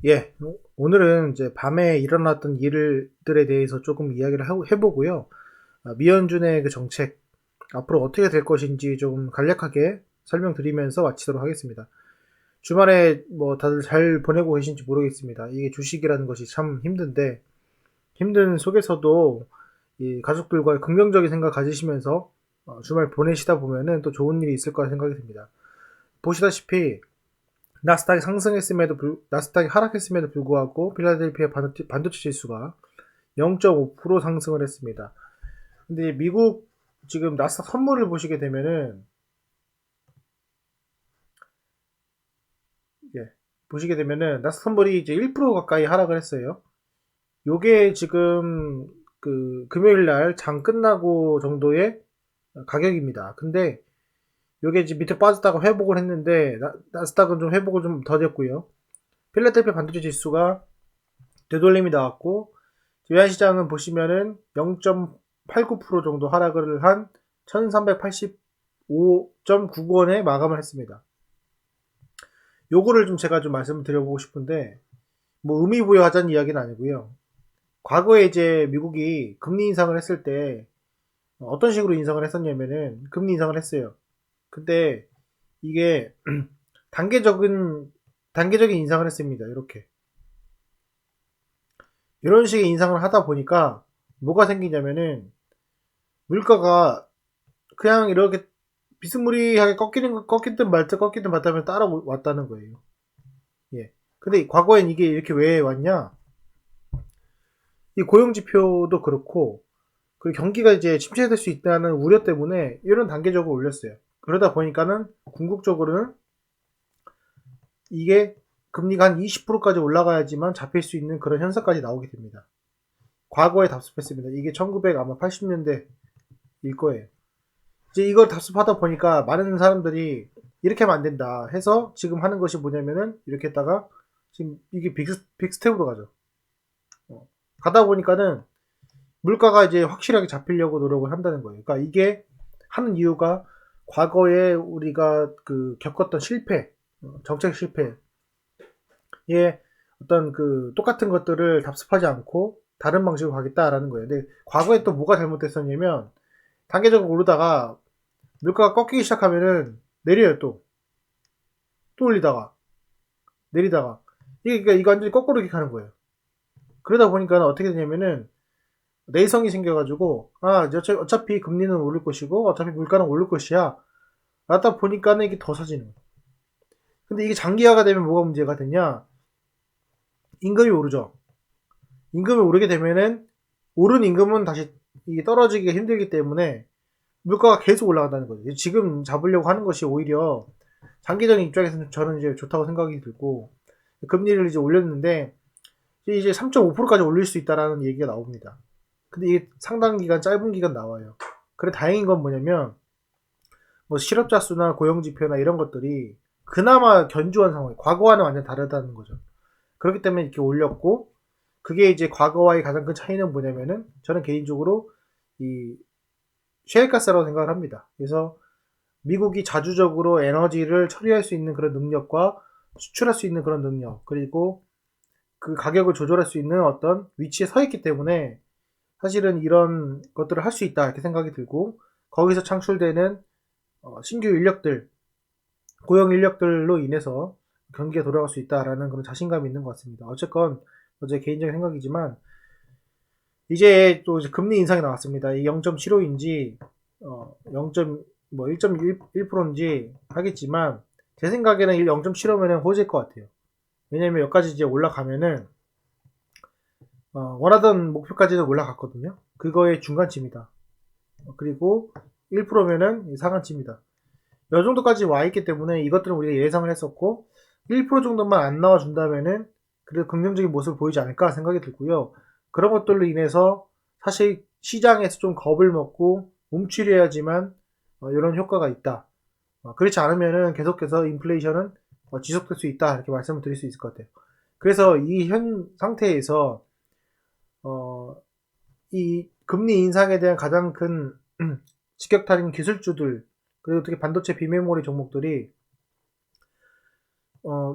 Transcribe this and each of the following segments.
예, 오늘은 이제 밤에 일어났던 일들에 대해서 조금 이야기를 해보고요. 미연준의 그 정책, 앞으로 어떻게 될 것인지 좀 간략하게 설명드리면서 마치도록 하겠습니다. 주말에 뭐 다들 잘 보내고 계신지 모르겠습니다. 이게 주식이라는 것이 참 힘든데, 힘든 속에서도 이 가족들과 긍정적인 생각 가지시면서 주말 보내시다 보면은 또 좋은 일이 있을 거라 생각이 듭니다. 보시다시피 나스닥이 하락했음에도 불구하고 필라델피아 반도체 지수가 0.5% 상승을 했습니다. 근데 미국 지금 나스닥 선물을 보시게 되면은 나스닥 선물이 이제 1% 가까이 하락을 했어요. 요게 지금 그 금요일 날 장 끝나고 정도의 가격입니다. 근데 요게 이제 밑에 빠졌다가 회복을 했는데 나스닥은 좀 회복을 좀 더뎠고요. 필라델피아 반도체 지수가 되돌림이 나왔고 외환시장은 보시면은 0.89% 정도 하락을 한 1385.99원에 마감을 했습니다. 요거를 좀 제가 좀 말씀을 드려보고 싶은데 뭐 의미부여하자는 이야기는 아니고요. 과거에 이제 미국이 금리 인상을 했을 때 어떤 식으로 인상을 했었냐면은 금리 인상을 했어요. 근데 이게 단계적인 인상을 했습니다. 이렇게 이런 식의 인상을 하다 보니까 뭐가 생기냐면은 물가가 그냥 이렇게 비스무리하게 꺾이든 말든 꺾이든 말든 따라왔다는 거예요. 예. 근데 과거엔 이게 이렇게 왜 왔냐? 이 고용 지표도 그렇고 그 경기가 이제 침체될 수 있다는 우려 때문에 이런 단계적으로 올렸어요. 그러다 보니까는 궁극적으로는 이게 금리가 한 20%까지 올라가야지만 잡힐 수 있는 그런 현상까지 나오게 됩니다. 과거에 답습했습니다. 이게 1980년대일 거예요. 이제 이걸 답습하다 보니까 많은 사람들이 이렇게 하면 안 된다 해서 지금 하는 것이 뭐냐면은 이렇게 했다가 지금 이게 빅스텝으로 가죠. 가다 보니까는 물가가 이제 확실하게 잡히려고 노력을 한다는 거예요. 그러니까 이게 하는 이유가 과거에 우리가 그 겪었던 실패, 정책 실패에 어떤 그 똑같은 것들을 답습하지 않고 다른 방식으로 가겠다라는 거예요. 근데 과거에 또 뭐가 잘못됐었냐면 단계적으로 오르다가 물가가 꺾이기 시작하면은 내려요. 또 올리다가 내리다가 이게 그러니까 이거 완전히 거꾸로 이렇게 가는 거예요. 그러다 보니까 어떻게 되냐면은 내성이 생겨가지고 어차피 금리는 오를 것이고 어차피 물가는 오를 것이야. 라다 보니까는 이게 더 사지는 거예요. 근데 이게 장기화가 되면 뭐가 문제가 되냐? 임금이 오르죠. 임금이 오르게 되면은 오른 임금은 다시 이게 떨어지기가 힘들기 때문에 물가가 계속 올라간다는 거죠. 지금 잡으려고 하는 것이 오히려 장기적인 입장에서는 저는 이제 좋다고 생각이 들고 금리를 이제 올렸는데 이제 3.5%까지 올릴 수 있다라는 얘기가 나옵니다. 근데 이게 상당 기간 짧은 기간 나와요. 그래 다행인 건 뭐냐면 뭐 실업자 수나 고용 지표나 이런 것들이 그나마 견조한 상황, 과거와는 완전 다르다는 거죠. 그렇기 때문에 이렇게 올렸고 그게 이제 과거와의 가장 큰 차이는 뭐냐면은 저는 개인적으로 이 셰일가스라고 생각을 합니다. 그래서 미국이 자주적으로 에너지를 처리할 수 있는 그런 능력과 수출할 수 있는 그런 능력, 그리고 그 가격을 조절할 수 있는 어떤 위치에 서 있기 때문에 사실은 이런 것들을 할 수 있다 이렇게 생각이 들고 거기서 창출되는 신규 인력들, 고용 인력들로 인해서 경기가 돌아갈 수 있다라는 그런 자신감이 있는 것 같습니다. 어쨌건 제 개인적인 생각이지만 이제 또 이제 금리 인상이 나왔습니다. 이 0.75인지 1.1%인지 하겠지만 제 생각에는 0.75면은 호재일 것 같아요. 왜냐면 여기까지 이제 올라가면은 원하던 목표까지는 올라갔거든요. 그거의 중간치입니다. 그리고 1%면은 상한치입니다. 이 정도까지 와 있기 때문에 이것들은 우리가 예상을 했었고 1% 정도만 안 나와준다면은 그래도 긍정적인 모습을 보이지 않을까 생각이 들고요. 그런 것들로 인해서 사실 시장에서 좀 겁을 먹고 움츠려야지만 이런 효과가 있다. 그렇지 않으면은 계속해서 인플레이션은 지속될 수 있다 이렇게 말씀을 드릴 수 있을 것 같아요. 그래서 이 현 상태에서 이 금리 인상에 대한 가장 큰 직격탄인 기술주들 그리고 특히 반도체 비메모리 종목들이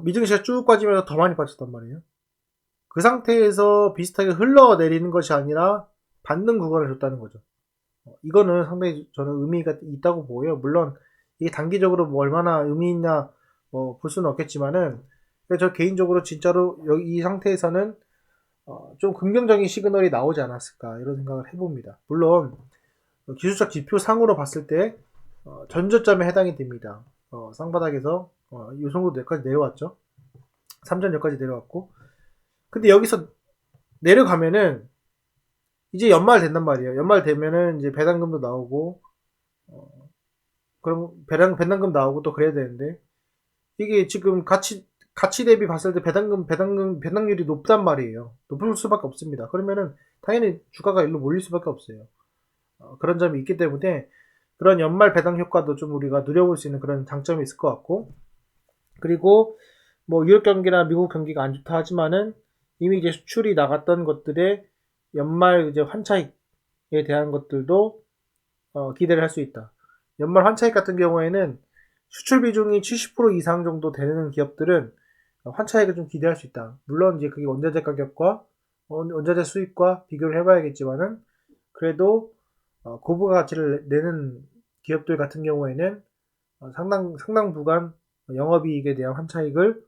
미증시가 쭉 빠지면서 더 많이 빠졌단 말이에요. 그 상태에서 비슷하게 흘러내리는 것이 아니라 받는 구간을 줬다는 거죠. 이거는 상당히 저는 의미가 있다고 보여요. 물론 이게 단기적으로 뭐 얼마나 의미 있냐 뭐 볼 수는 없겠지만은 저 개인적으로 진짜로 이 상태에서는 좀 긍정적인 시그널이 나오지 않았을까 이런 생각을 해봅니다. 물론 기술적 지표상으로 봤을 때 전저점에 해당이 됩니다. 쌍바닥에서 이 정도 여기까지 내려왔죠. 3전여까지 내려왔고 근데 여기서 내려가면은 이제 연말 된단 말이에요. 연말 되면은 이제 배당금도 나오고 그럼 배당금 나오고 또 그래야 되는데 이게 지금 가치 대비 봤을 때 배당률이 높단 말이에요. 높을 수밖에 없습니다. 그러면은 당연히 주가가 일로 몰릴 수밖에 없어요. 그런 점이 있기 때문에 그런 연말 배당 효과도 좀 우리가 누려볼 수 있는 그런 장점이 있을 것 같고 그리고 뭐 유럽 경기나 미국 경기가 안 좋다 하지만은 이미 이제 수출이 나갔던 것들의 연말 이제 환차익에 대한 것들도 기대를 할 수 있다. 연말 환차익 같은 경우에는 수출 비중이 70% 이상 정도 되는 기업들은 환차익을 좀 기대할 수 있다. 물론 이제 그게 원자재 가격과 원자재 수입과 비교를 해봐야겠지만은 그래도 고부가 가치를 내는 기업들 같은 경우에는 상당 부간 영업이익에 대한 환차익을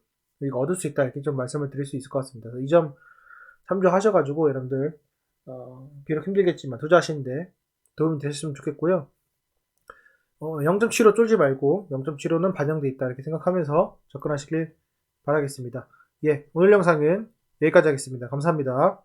얻을 수 있다 이렇게 좀 말씀을 드릴 수 있을 것 같습니다. 이 점 참조하셔가지고 여러분들 비록 힘들겠지만 투자하시는데 도움이 되셨으면 좋겠고요. 0.75 쫄지 말고 0.75는 반영돼 있다 이렇게 생각하면서 접근하시길 바라겠습니다. 예, 오늘 영상은 여기까지 하겠습니다. 감사합니다.